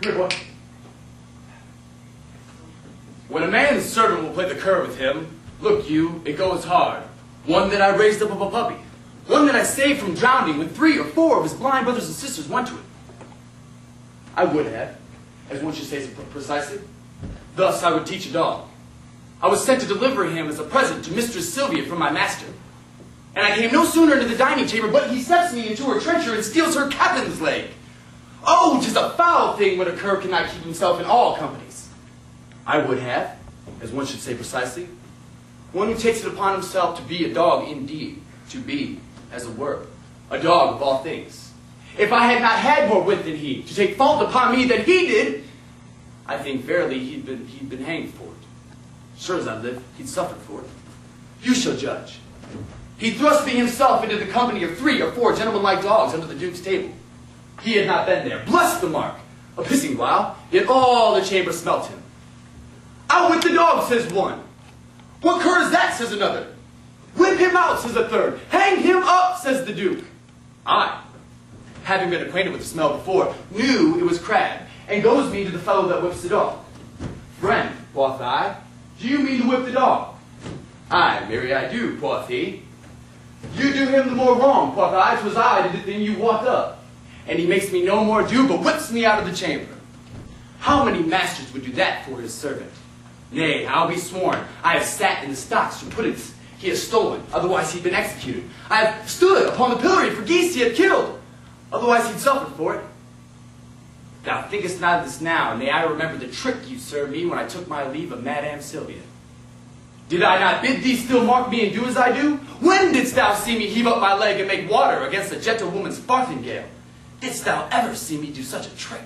Come here, boy. When a man's servant will play the cur with him, look you, it goes hard. One that I raised up of a puppy. One that I saved from drowning when 3 or 4 of his blind brothers and sisters went to it. I would have, as one should say so precisely. Thus I would teach a dog. I was sent to deliver him as a present to Mistress Sylvia from my master. And I came no sooner into the dining chamber, but he steps me into her trencher and steals her captain's leg. Oh, 'tis a foul thing when a cur cannot keep himself in all companies. I would have, as one should say precisely, one who takes it upon himself to be a dog indeed, to be, as it were, a dog of all things. If I had not had more wit than he, to take fault upon me than he did, I think verily he'd been hanged for it. Sure as I live, he'd suffered for it. You shall judge. He thrust me himself into the company of 3 or 4 gentleman-like dogs under the Duke's table. He had not been there. Bless the mark! A pissing while, yet all the chamber smelt him. Out with the dog, says one. What cur is that, says another. Whip him out, says a third. Hang him up, says the Duke. I, having been acquainted with the smell before, knew it was crab, and goes me to the fellow that whips the dog. Friend, quoth I, do you mean to whip the dog? Aye, marry I do, quoth he. You do him the more wrong, quoth I, 'twas I did the thing you walked up. And he makes me no more ado, but whips me out of the chamber. How many masters would do that for his servant? Nay, I'll be sworn, I have sat in the stocks for puddings he has stolen, otherwise he'd been executed. I have stood upon the pillory for geese he had killed, otherwise he'd suffered for it. Thou thinkest not of this now, nay, I remember the trick you served me when I took my leave of Madame Sylvia. Did I not bid thee still mark me and do as I do? When didst thou see me heave up my leg and make water against a gentlewoman's farthingale? Didst thou ever see me do such a trick?